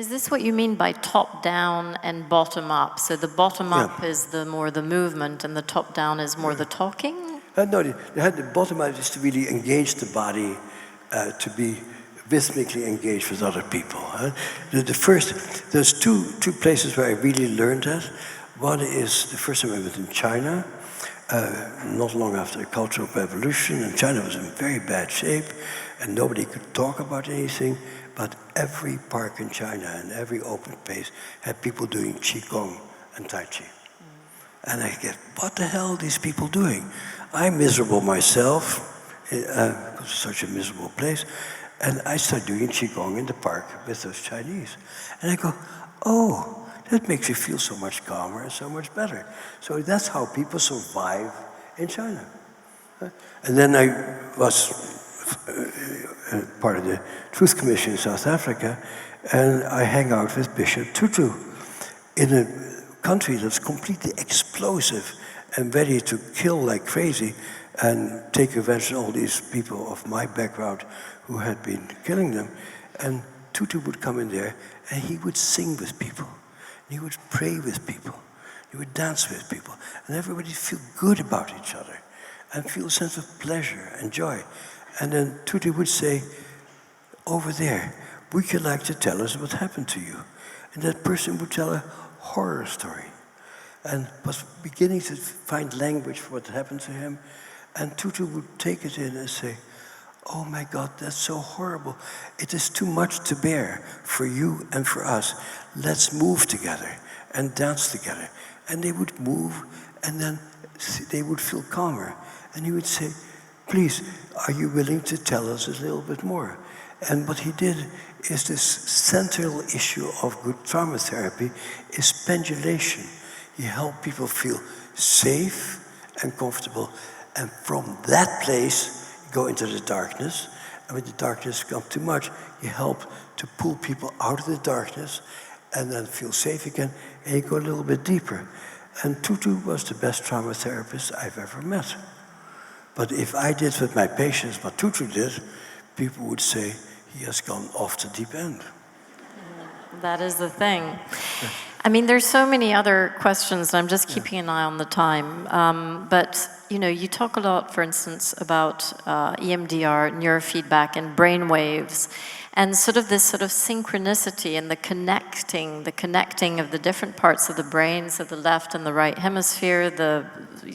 is this what you mean by top down and bottom up? So the bottom up is the more the movement, and the top down is more the talking? No, the bottom up is to really engage the body, to be rhythmically engaged with other people. There's two places where I really learned that. One is the first time I was in China, not long after the Cultural Revolution, and China was in very bad shape, and nobody could talk about anything, but every park in China and every open space had people doing Qigong and Tai Chi. And I get, what the hell are these people doing? I'm miserable myself, because it's such a miserable place, and I start doing Qigong in the park with those Chinese. And I go, oh, that makes you feel so much calmer and so much better. So that's how people survive in China. And then I was part of the Truth Commission in South Africa, and I hang out with Bishop Tutu in a country that's completely explosive and ready to kill like crazy and take revenge on all these people of my background who had been killing them. And Tutu would come in there and he would sing with people. He would pray with people. He would dance with people. And everybody feel good about each other and feel a sense of pleasure and joy. And then Tutu would say, over there, would you like to tell us what happened to you? And that person would tell a horror story and was beginning to find language for what happened to him. And Tutu would take it in and say, oh my God, that's so horrible. It is too much to bear for you and for us. Let's move together and dance together. And they would move, and then they would feel calmer. And he would say, please, are you willing to tell us a little bit more? And what he did is this central issue of good trauma therapy is pendulation. He helped people feel safe and comfortable. And from that place, go into the darkness, and when the darkness becomes too much, you help to pull people out of the darkness and then feel safe again, and you go a little bit deeper. And Tutu was the best trauma therapist I've ever met. But if I did with my patients what Tutu did, people would say he has gone off the deep end. That is the thing. I mean, there's so many other questions, and I'm just keeping an eye on the time. But you know, you talk a lot, for instance, about EMDR, neurofeedback, and brain waves, and sort of this sort of synchronicity and the connecting of the different parts of the brain, so the left and the right hemisphere, the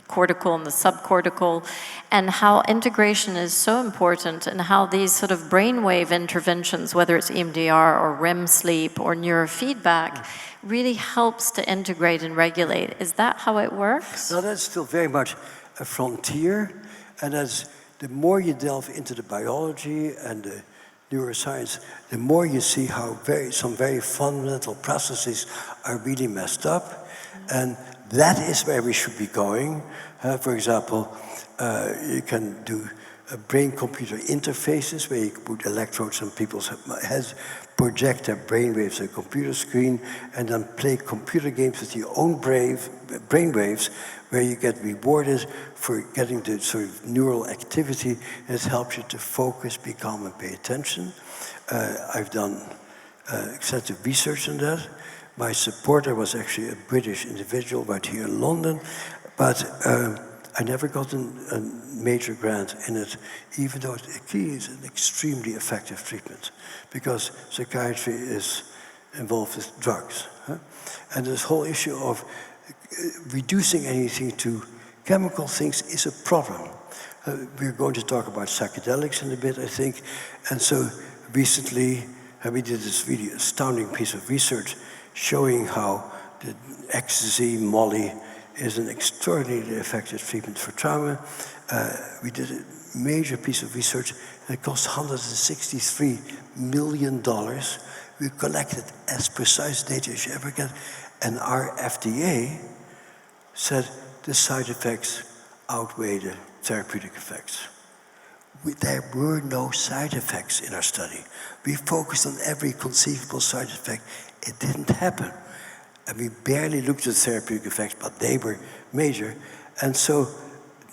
cortical and the subcortical, and how integration is so important, and how these sort of brainwave interventions, whether it's EMDR or REM sleep or neurofeedback, really helps to integrate and regulate. Is that how it works? No, that's still very much a frontier, and as the more you delve into the biology and the neuroscience, the more you see how some very fundamental processes are really messed up, and that is where we should be going. For example, you can do brain-computer interfaces where you put electrodes on people's heads, project their brainwaves on a computer screen, and then play computer games with your own brainwaves, where you get rewarded for getting the sort of neural activity, and it helps you to focus, be calm, and pay attention. I've done extensive research on that. My supporter was actually a British individual right here in London, but I never got a major grant in it, even though it is an extremely effective treatment, because psychiatry is involved with drugs. And this whole issue of reducing anything to chemical things is a problem. We're going to talk about psychedelics in a bit, I think. And so recently, we did this really astounding piece of research showing how the ecstasy, Molly, is an extraordinarily effective treatment for trauma. We did a major piece of research that cost $163 million. We collected as precise data as you ever get. And our FDA said the side effects outweigh the therapeutic effects. There were no side effects in our study. We focused on every conceivable side effect. It didn't happen. And we barely looked at therapeutic effects, but they were major. And so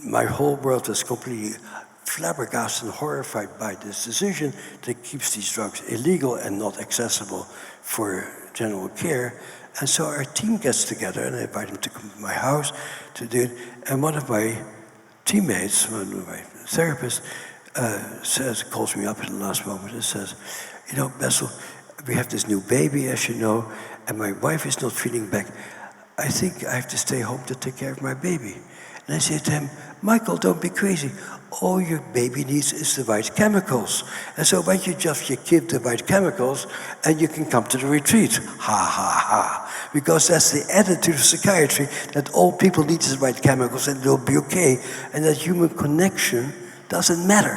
my whole world was completely flabbergasted and horrified by this decision that keeps these drugs illegal and not accessible for general care. And so our team gets together, and I invite them to come to my house to do it. And one of my teammates, one of my therapists, calls me up at the last moment and says, you know, Bessel, we have this new baby, as you know, and my wife is not feeling back. I think I have to stay home to take care of my baby. And I say to him, Michael, don't be crazy. All your baby needs is the right chemicals. And so when you give the right chemicals, and you can come to the retreat. Ha, ha, ha. Because that's the attitude of psychiatry, that all people need is the right chemicals and they'll be okay. And that human connection doesn't matter.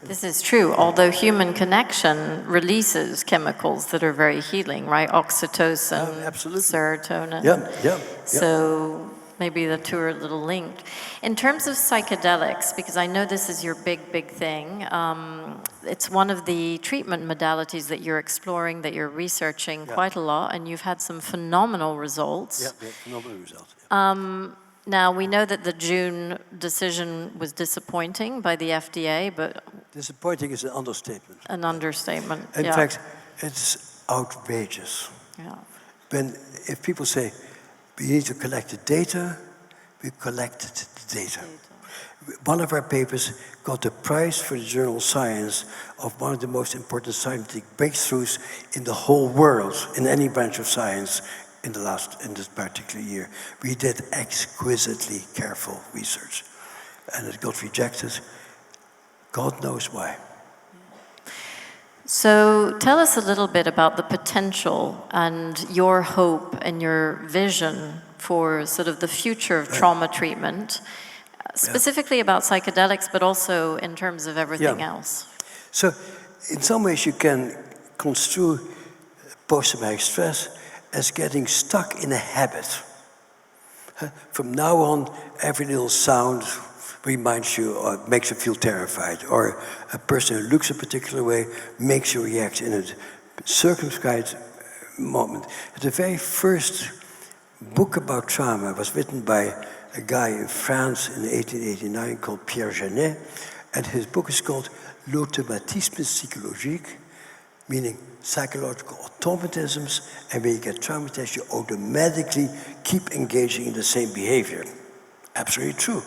This is true, although human connection releases chemicals that are very healing, right? Oxytocin, serotonin. Yeah. So maybe the two are a little linked. In terms of psychedelics, because I know this is your big thing, it's one of the treatment modalities that you're exploring, that you're researching quite a lot, and you've had some phenomenal results. Yeah, phenomenal results. Now, we know that the June decision was disappointing by the FDA, but... Disappointing is an understatement. An understatement, In fact, it's outrageous. Yeah. If people say, we need to collect the data, we collected the data. One of our papers got the prize for the journal Science of one of the most important scientific breakthroughs in the whole world, in any branch of science, in this particular year. We did exquisitely careful research, and it got rejected. God knows why. So tell us a little bit about the potential and your hope and your vision for sort of the future of trauma treatment, specifically about psychedelics, but also in terms of everything else. So in some ways you can construe post-traumatic stress as getting stuck in a habit. From now on, every little sound reminds you or makes you feel terrified, or a person who looks a particular way makes you react in a circumscribed moment. The very first book about trauma was written by a guy in France in 1889 called Pierre Janet, and his book is called L'automatisme psychologique, meaning psychological automatisms, and when you get traumatized, you automatically keep engaging in the same behavior. Absolutely true.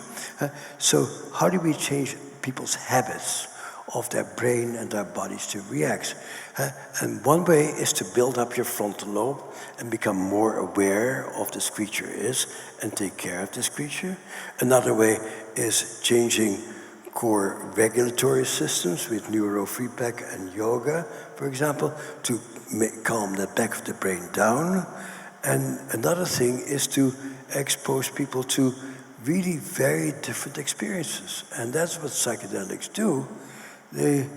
So how do we change people's habits of their brain and their bodies to react? And one way is to build up your frontal lobe and become more aware of this creature is and take care of this creature. Another way is changing core regulatory systems with neurofeedback and yoga, for example, to calm the back of the brain down. And another thing is to expose people to really very different experiences. And that's what psychedelics do. They,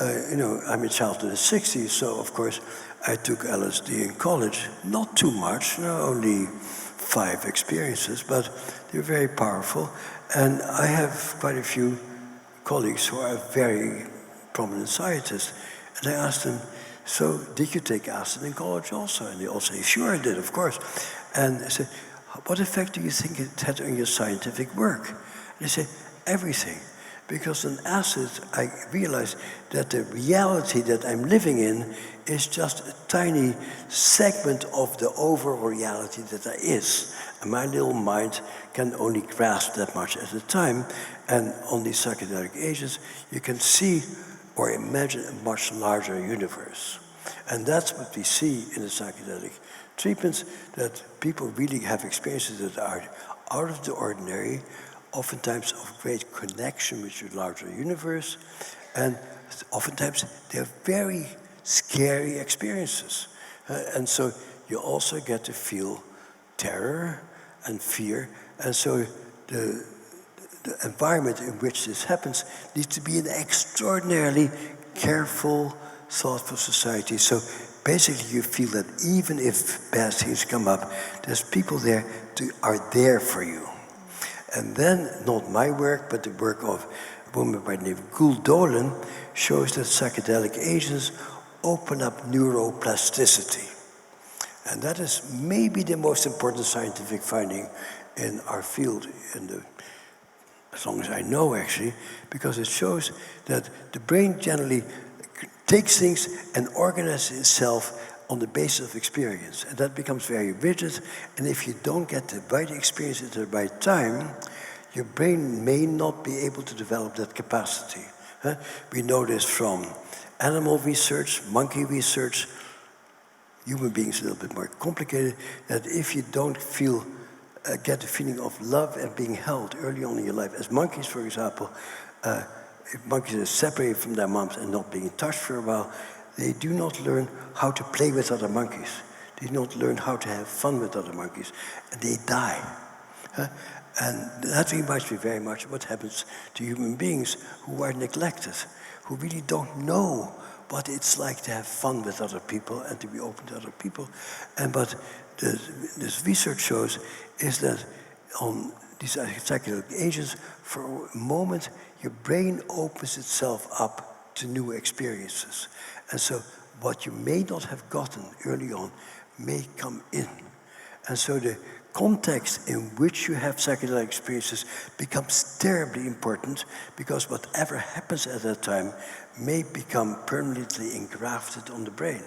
I'm a child of the 60s, so of course I took LSD in college. Not too much, only 5 experiences, but they're very powerful. And I have quite a few colleagues who are very prominent scientists. And I asked them, so did you take acid in college also? And they all say, sure I did, of course. And I said, what effect do you think it had on your scientific work? And they say, everything. Because on acid, I realized that the reality that I'm living in is just a tiny segment of the overall reality that there is. And my little mind can only grasp that much at a time. And on these psychedelic agents, you can see or imagine a much larger universe. And that's what we see in the psychedelic treatments, that people really have experiences that are out of the ordinary, oftentimes of great connection with your larger universe, and oftentimes they're very scary experiences. And so you also get to feel terror and fear, and so the environment in which this happens needs to be an extraordinarily careful, thoughtful society. So basically you feel that even if bad things come up, there's people there are there for you. And then, not my work, but the work of a woman by the name of Gul Dolan shows that psychedelic agents open up neuroplasticity. And that is maybe the most important scientific finding in our field in the as long as I know actually, because it shows that the brain generally takes things and organizes itself on the basis of experience. And that becomes very rigid, and if you don't get the right experience at the right time, your brain may not be able to develop that capacity. We know this from animal research, monkey research. Human beings are a little bit more complicated, that if you don't feel, get the feeling of love and being held early on in your life, as monkeys, for example, if monkeys are separated from their moms and not being touched for a while, they do not learn how to play with other monkeys. They do not learn how to have fun with other monkeys, and they die. And that reminds me very much of what happens to human beings who are neglected, who really don't know what it's like to have fun with other people and to be open to other people. And what this research shows is that on these psychedelic agents, for a moment, your brain opens itself up to new experiences. And so what you may not have gotten early on may come in. And so the context in which you have psychedelic experiences becomes terribly important, because whatever happens at that time may become permanently engrafted on the brain.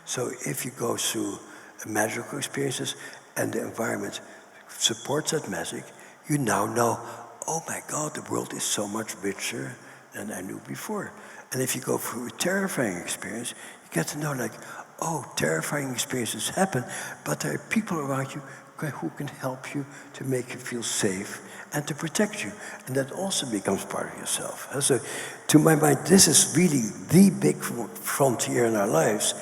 So if you go through magical experiences and the environment supports that magic, you now know, oh my God, the world is so much richer than I knew before. And if you go through a terrifying experience, you get to know, like, oh, terrifying experiences happen, but there are people around you who can help you to make you feel safe and to protect you. And that also becomes part of yourself. So to my mind, this is really the big frontier in our lives.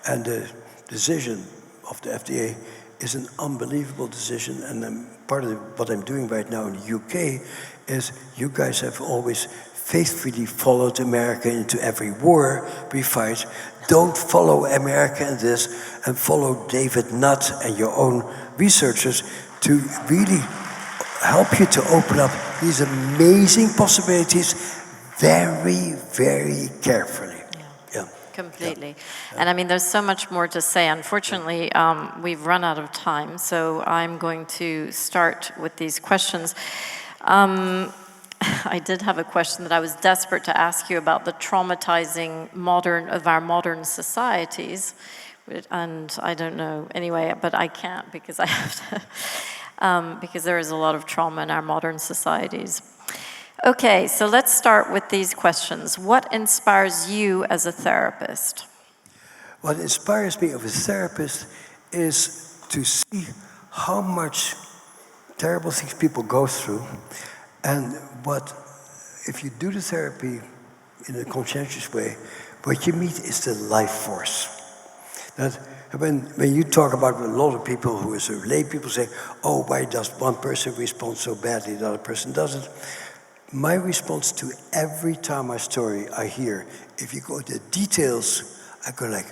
And the decision of the FDA is an unbelievable decision. And part of what I'm doing right now in the UK is, you guys have always faithfully followed America into every war we fight. Don't follow America in this, and follow David Nutt and your own researchers to really help you to open up these amazing possibilities very, very carefully. Yeah. Completely. Yeah. And I mean, there's so much more to say. Unfortunately, we've run out of time, so I'm going to start with these questions. I did have a question that I was desperate to ask you about the traumatizing of our modern societies, and I don't know anyway, but I can't because I have to, because there is a lot of trauma in our modern societies. Okay, so let's start with these questions. What inspires you as a therapist? What inspires me as a therapist is to see how much terrible things people go through. And what, if you do the therapy in a conscientious way, what you meet is the life force. That when you talk about a lot of people who are sort of lay people say, oh, why does one person respond so badly, the other person doesn't? My response to every Tama story I hear, if you go to details, I go like,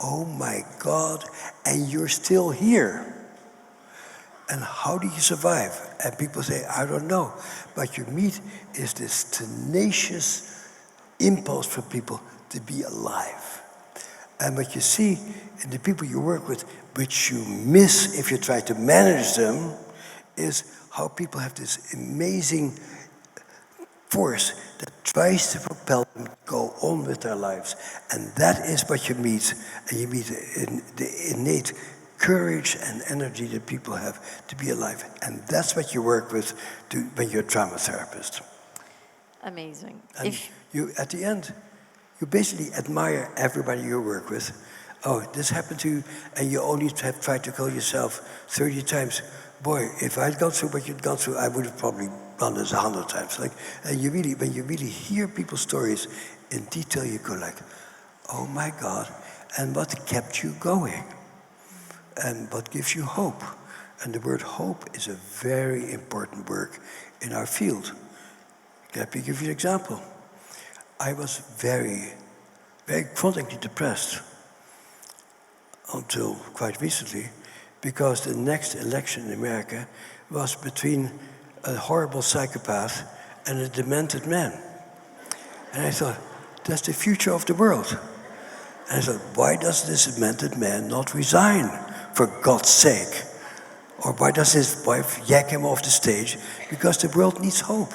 oh my God, and you're still here. And how do you survive? And people say, I don't know. What you meet is this tenacious impulse for people to be alive. And what you see in the people you work with, which you miss if you try to manage them, is how people have this amazing force that tries to propel them to go on with their lives. And that is what you meet. And you meet the innate courage and energy that people have to be alive. And that's what you work with when you're a trauma therapist. Amazing. And you, at the end, you basically admire everybody you work with. Oh, this happened to you, and you only have tried to kill yourself 30 times. Boy, if I'd gone through what you'd gone through, I would have probably done this 100 times. Like, and you really, when you really hear people's stories in detail, you go like, oh my God, and what kept you going? And what gives you hope? And the word hope is a very important word in our field. Let me give you an example. I was very, very chronically depressed until quite recently, because the next election in America was between a horrible psychopath and a demented man. And I thought, that's the future of the world. And I thought, why does this demented man not resign, for God's sake? Or why does his wife yank him off the stage? Because the world needs hope.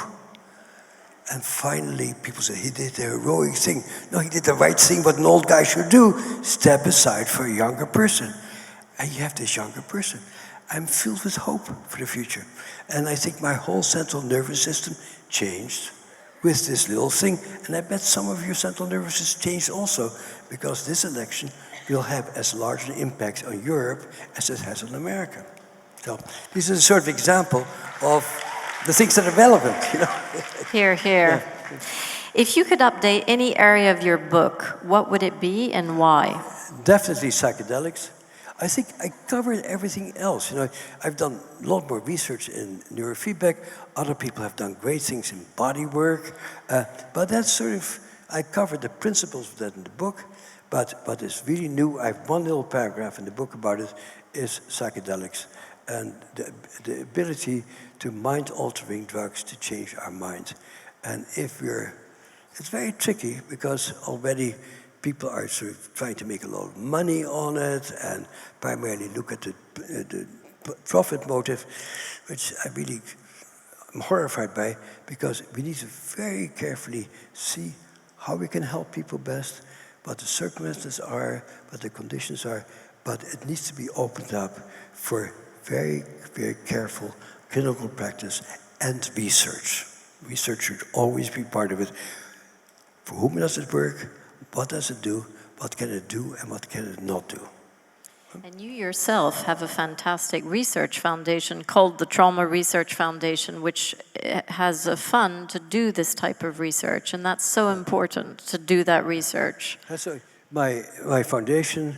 And finally, people say, he did the heroic thing. No, he did the right thing, what an old guy should do. Step aside for a younger person. And you have this younger person. I'm filled with hope for the future. And I think my whole central nervous system changed with this little thing. And I bet some of your central nervous system changed also, because this election will have as large an impact on Europe as it has on America. So this is a sort of example of the things that are relevant, you know. Here, here. Yeah. If you could update any area of your book, what would it be and why? Definitely psychedelics. I think I covered everything else. You know, I've done a lot more research in neurofeedback. Other people have done great things in body work. But that's sort of, I covered the principles of that in the book. But it's really new. I have one little paragraph in the book about it, is psychedelics. And the ability to mind-altering drugs to change our mind. And it's very tricky because already people are sort of trying to make a lot of money on it and primarily look at the profit motive, which I really am horrified by, because we need to very carefully see how we can help people best, what the circumstances are, what the conditions are, but it needs to be opened up for very, very careful clinical practice and research. Research should always be part of it. For whom does it work? What does it do? What can it do and what can it not do? And you yourself have a fantastic research foundation called the Trauma Research Foundation, which has a fund to do this type of research, and that's so important to do that research. So my foundation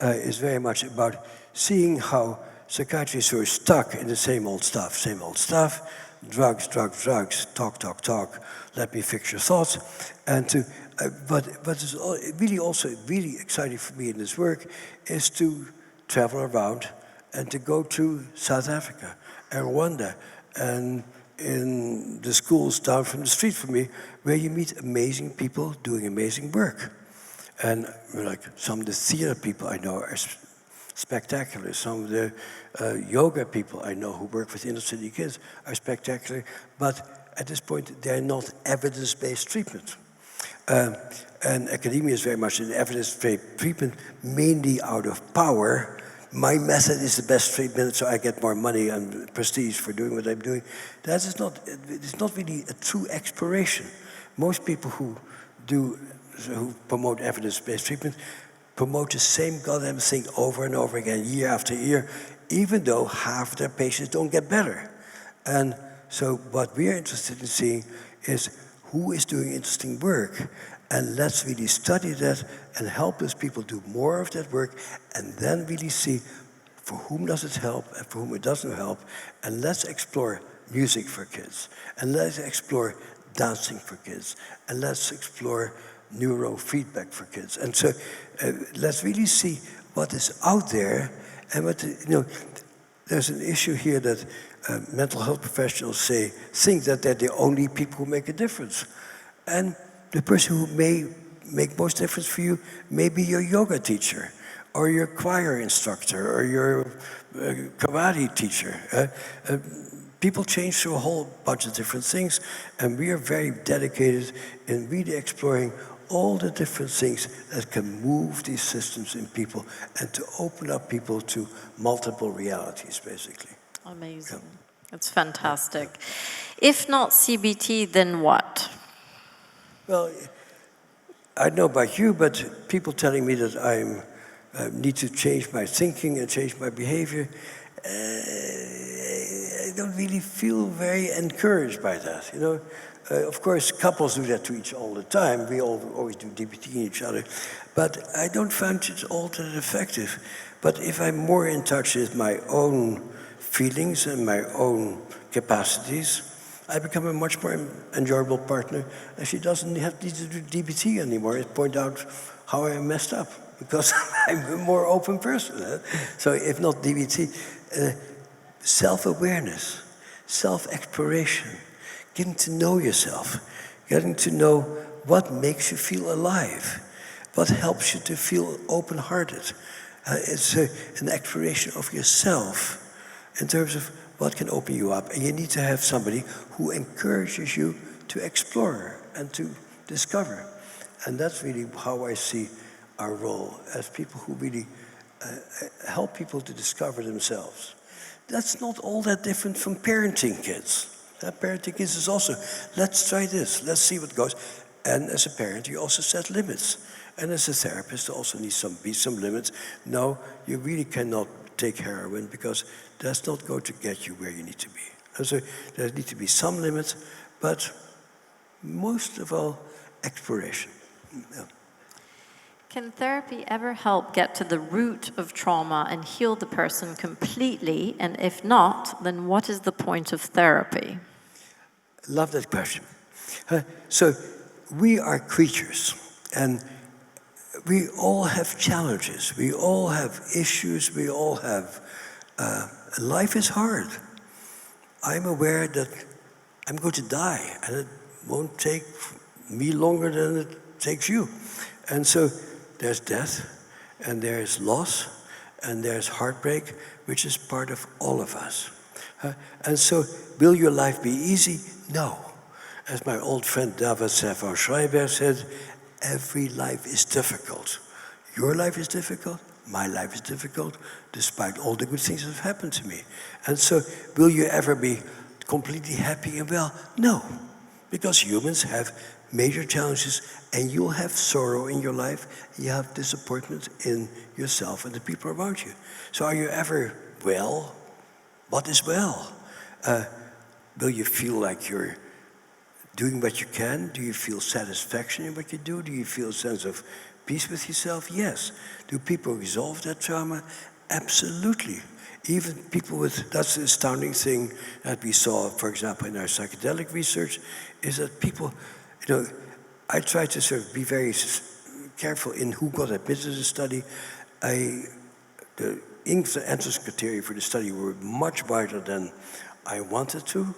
is very much about seeing how psychiatrists who are stuck in the same old stuff, drugs, drugs, drugs, talk, let me fix your thoughts. And but it's really also really exciting for me in this work is to travel around and to go to South Africa and Rwanda and in the schools down from the street from me, where you meet amazing people doing amazing work. And like some of the theater people I know are spectacular. Some of the yoga people I know who work with inner city kids are spectacular. But at this point, they're not evidence-based treatment. And academia is very much an evidence-based treatment, mainly out of power. My method is the best treatment, so I get more money and prestige for doing what I'm doing. That is not, it's not really a true exploration. Most people who promote evidence-based treatment promote the same goddamn thing over and over again, year after year, even though half of their patients don't get better. And so what we're interested in seeing is who is doing interesting work, and let's really study that and help those people do more of that work, and then really see for whom does it help and for whom it doesn't help. And let's explore music for kids, and let's explore dancing for kids, and let's explore neurofeedback for kids. And so let's really see what is out there, and what, you know, there's an issue here that mental health professionals think that they're the only people who make a difference. And the person who may make most difference for you may be your yoga teacher, or your choir instructor, or your karate teacher. People change through a whole bunch of different things, and we are very dedicated in really exploring all the different things that can move these systems in people and to open up people to multiple realities, basically. Amazing. Yeah. That's fantastic. Yeah. If not CBT, then what? Well, I don't know about you, but people telling me that I need to change my thinking and change my behavior, I don't really feel very encouraged by that, you know. Of course, couples do that to each all the time. We always do DBT in each other. But I don't find it all that effective. But if I'm more in touch with my own feelings and my own capacities, I become a much more enjoyable partner. And she doesn't need to do DBT anymore. It point out how I messed up, because I'm a more open person. So if not DBT, self-awareness, self-exploration, getting to know yourself, getting to know what makes you feel alive, what helps you to feel open-hearted. It's an exploration of yourself in terms of what can open you up. And you need to have somebody who encourages you to explore and to discover. And that's really how I see our role as people who really help people to discover themselves. That's not all that different from parenting kids. Parenting kids is also, let's try this, let's see what goes. And as a parent, you also set limits. And as a therapist, there also needs be some limits. No, you really cannot take heroin because that's not going to get you where you need to be. And so there need to be some limits, but most of all, exploration. Yeah. Can therapy ever help get to the root of trauma and heal the person completely? And if not, then what is the point of therapy? Love that question. So we are creatures, and we all have challenges. We all have issues. We all have... life is hard. I'm aware that I'm going to die, and it won't take me longer than it takes you. And so there's death, and there's loss, and there's heartbreak, which is part of all of us. And so, will your life be easy? No. As my old friend David Safar Schreiber said, every life is difficult. Your life is difficult, my life is difficult, despite all the good things that have happened to me. And so, will you ever be completely happy and well? No, because humans have major challenges, and you'll have sorrow in your life, you have disappointment in yourself and the people around you. So are you ever well? What is well? Will you feel like you're doing what you can? Do you feel satisfaction in what you do? Do you feel a sense of peace with yourself? Yes. Do people resolve that trauma? Absolutely. Even people with, that's the astounding thing that we saw, for example, in our psychedelic research, is that people, you know, I try to sort of be very careful in who got admitted to the study. The entrance criteria for the study were much wider than I wanted to.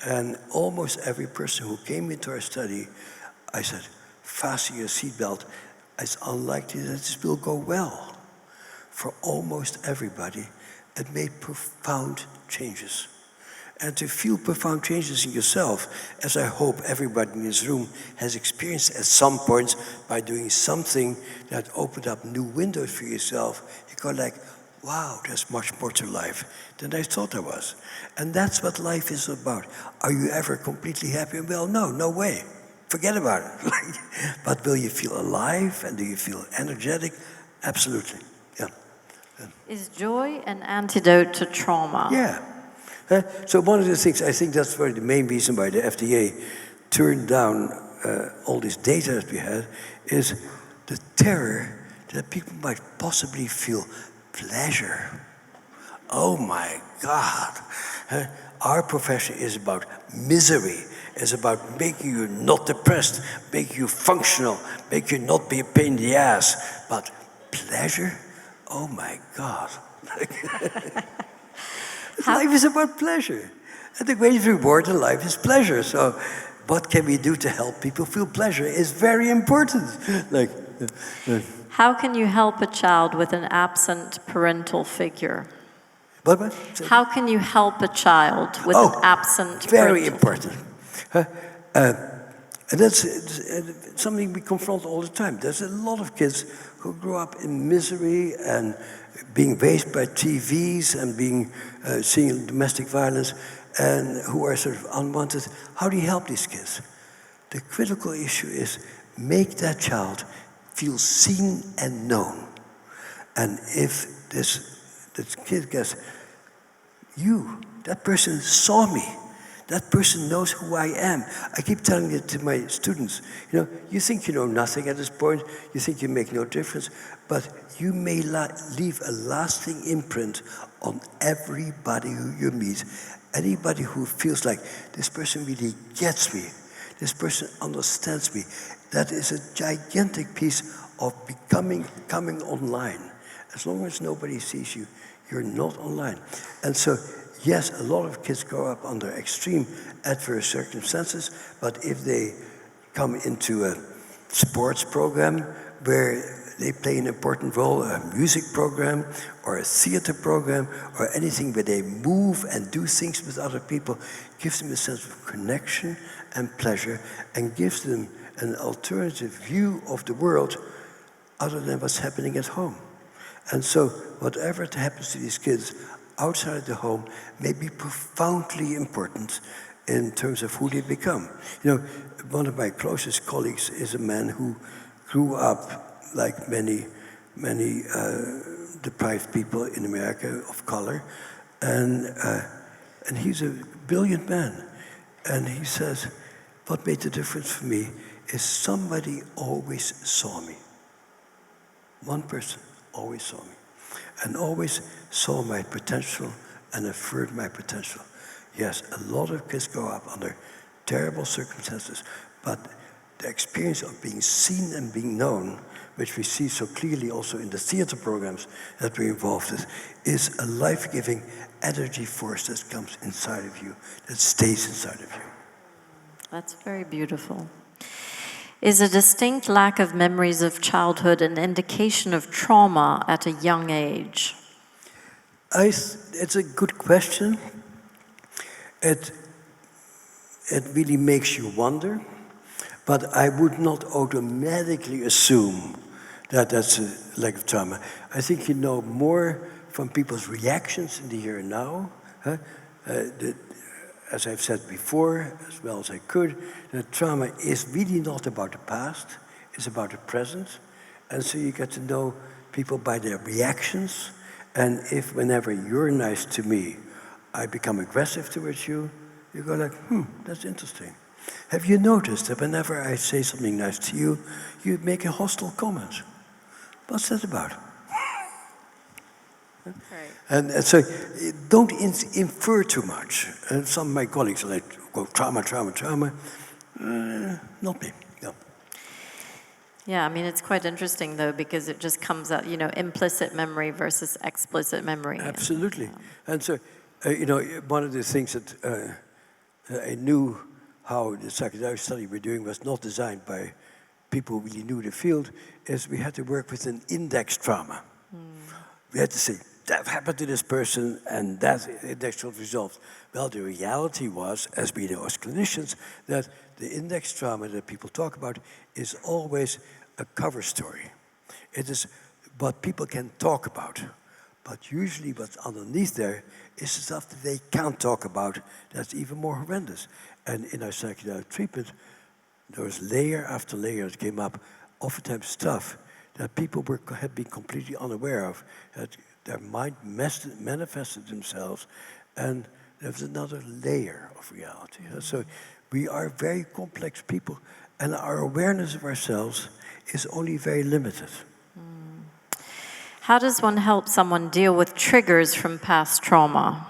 And almost every person who came into our study, I said, fasten your seatbelt. It's unlikely that this will go well. For almost everybody, it made profound changes. And to feel profound changes in yourself, as I hope everybody in this room has experienced at some point by doing something that opened up new windows for yourself, you go like, wow, there's much more to life than I thought there was. And that's what life is about. Are you ever completely happy and well? No, no way. Forget about it. But will you feel alive and do you feel energetic? Absolutely, yeah. Is joy an antidote to trauma? Yeah. So one of the things, I think that's the main reason why the FDA turned down all this data that we had, is the terror that people might possibly feel pleasure. Oh my God. Our profession is about misery. It's about making you not depressed, making you functional, making you not be a pain in the ass. But pleasure? Oh my God. Life is about pleasure. And the greatest reward in life is pleasure. So what can we do to help people feel pleasure is very important. How can you help a child with an absent parental figure? What? How can you help a child with an absent very parental important. And that's something we confront all the time. There's a lot of kids who grow up in misery and being raised by TVs and being seeing domestic violence and who are sort of unwanted. How do you help these kids? The critical issue is make that child feel seen and known. And if this kid gets, that person saw me. That person knows who I am. I keep telling it to my students. You know, you think you know nothing at this point. You think you make no difference. But you may leave a lasting imprint on everybody who you meet. Anybody who feels like this person really gets me. This person understands me. That is a gigantic piece of coming online. As long as nobody sees you, you're not online. And so, yes, a lot of kids grow up under extreme adverse circumstances, but if they come into a sports program where they play an important role, a music program or a theater program or anything where they move and do things with other people, gives them a sense of connection and pleasure and gives them an alternative view of the world other than what's happening at home. And so whatever happens to these kids outside the home may be profoundly important in terms of who they become. You know, one of my closest colleagues is a man who grew up like many deprived people in America of color, and he's a brilliant man. And he says, what made the difference for me is somebody always saw me. One person always saw me, and always saw my potential and affirmed my potential. Yes, a lot of kids grow up under terrible circumstances, but the experience of being seen and being known, which we see so clearly also in the theater programs that we're involved in, is a life-giving energy force that comes inside of you, that stays inside of you. That's very beautiful. Is a distinct lack of memories of childhood an indication of trauma at a young age? It's a good question. It really makes you wonder, but I would not automatically assume that that's a lack of trauma. I think you know more from people's reactions in the here and now. As I've said before, as well as I could, that trauma is really not about the past, it's about the present. And so you get to know people by their reactions. And if whenever you're nice to me, I become aggressive towards you, you go like, that's interesting. Have you noticed that whenever I say something nice to you, you make a hostile comment? What's that about? Right. And so don't infer too much. And some of my colleagues are like, go trauma. Not me, no. Yeah, I mean, it's quite interesting, though, because it just comes out, you know, implicit memory versus explicit memory. Absolutely. And so, you know, one of the things that I knew how the psychedelic study we're doing was not designed by people who really knew the field, is we had to work with an index trauma. We had to say, that happened to this person, and that index was resolved. Well, the reality was, as we know as clinicians, that the index trauma that people talk about is always a cover story. It is what people can talk about. But usually what's underneath there is stuff that they can't talk about that's even more horrendous. And in our psychedelic treatment, there was layer after layer that came up, oftentimes stuff that people had been completely unaware of, that their mind manifested themselves, and there was another layer of reality. So we are very complex people, and our awareness of ourselves is only very limited. How does one help someone deal with triggers from past trauma?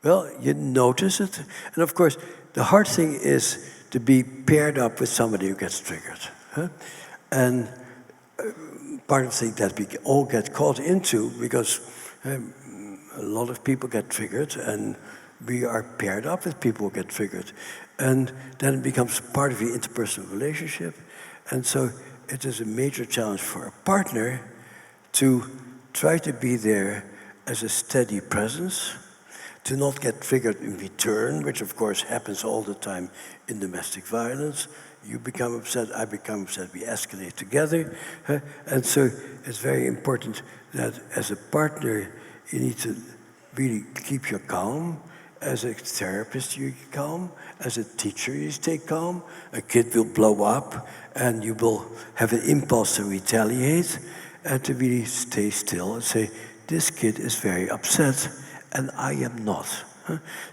Well, you notice it, and of course, the hard thing is to be paired up with somebody who gets triggered. And part of the thing that we all get caught into, because a lot of people get triggered, and we are paired up with people who get triggered. And then it becomes part of the interpersonal relationship. And so it is a major challenge for a partner to try to be there as a steady presence, to not get triggered in return, which of course happens all the time in domestic violence. You become upset, I become upset, we escalate together. And so it's very important that as a partner, you need to really keep your calm. As a therapist, you calm. As a teacher, you stay calm. A kid will blow up, and you will have an impulse to retaliate, and to really stay still and say, this kid is very upset, and I am not.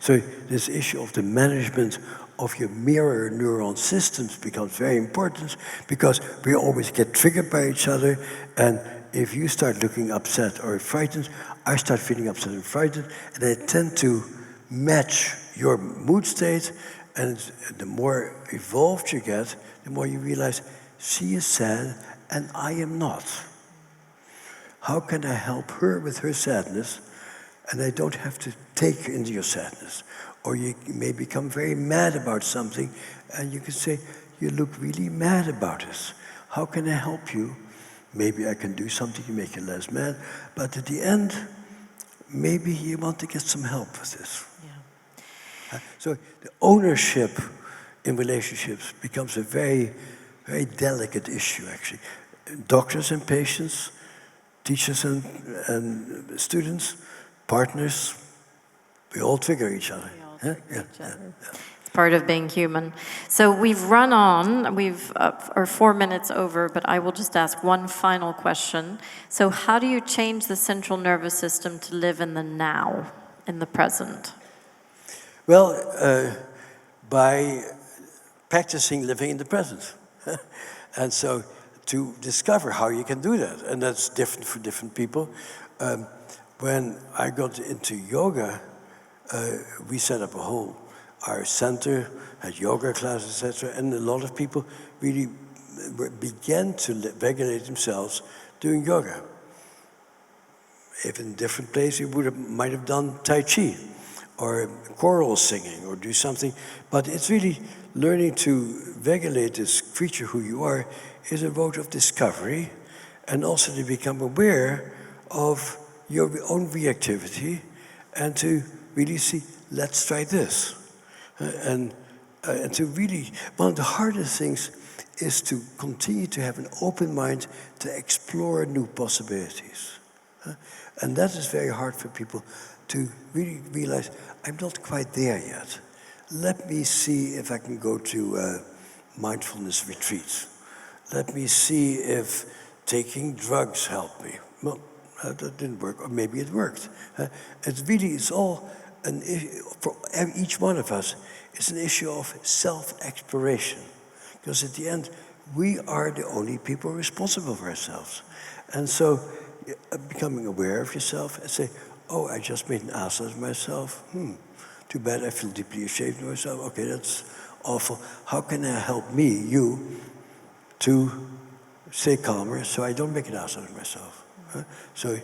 So this issue of the management of your mirror neuron systems becomes very important, because we always get triggered by each other, and if you start looking upset or frightened, I start feeling upset and frightened, and I tend to match your mood state, and the more evolved you get, the more you realize, she is sad and I am not. How can I help her with her sadness, and I don't have to take into your sadness? Or you may become very mad about something, and you can say, you look really mad about this. How can I help you maybe I can do something to make you less mad. But at the end, maybe you want to get some help with this. Yeah. So the ownership in relationships becomes a very, very delicate issue, actually. Doctors and patients, teachers and students, partners, we all trigger each other. We all trigger each other. It's part of being human. So we've run on, are 4 minutes over, but I will just ask one final question. So how do you change the central nervous system to live in the now, in the present? Well, by practicing living in the present. And so to discover how you can do that, and that's different for different people. When I got into yoga, we set up our center, had yoga classes, etc., and a lot of people really began to regulate themselves doing yoga. If in a different place, you might have done Tai Chi, or choral singing, or do something, but it's really learning to regulate this creature who you are is a road of discovery, and also to become aware of your own reactivity, and to really see, let's try this. And to really, one of the hardest things is to continue to have an open mind to explore new possibilities. And that is very hard for people to really realize, I'm not quite there yet. Let me see if I can go to mindfulness retreats. Let me see if taking drugs helped me. Well, that didn't work, or maybe it worked. It's all an issue, for each one of us, it's an issue of self-exploration. Because at the end, we are the only people responsible for ourselves. And so, becoming aware of yourself and say, oh, I just made an ass out of myself. Too bad, I feel deeply ashamed of myself. Okay, that's awful. How can I help you, to stay calmer so I don't make an ass out of myself? So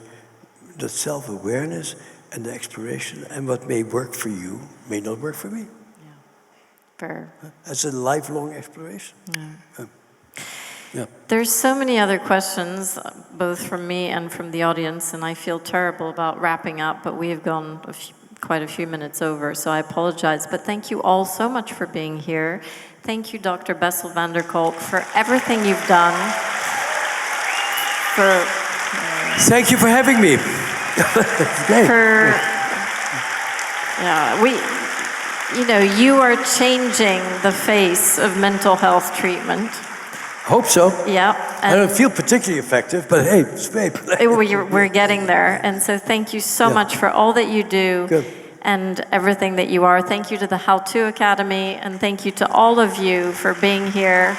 the self-awareness and the exploration, and what may work for you may not work for me. Yeah. Fair. It's a lifelong exploration. Yeah. Yeah. There's so many other questions, both from me and from the audience, and I feel terrible about wrapping up, but we have gone quite a few minutes over, so I apologize. But thank you all so much for being here. Thank you, Dr. Bessel van der Kolk, for everything you've done. Thank you for having me. You are changing the face of mental health treatment. Hope so. Yeah. I don't feel particularly effective, but hey, it's great. We're getting there. And so thank you so much for all that you do and everything that you are. Thank you to the How To Academy, and thank you to all of you for being here.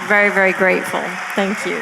Very, very grateful. Thank you.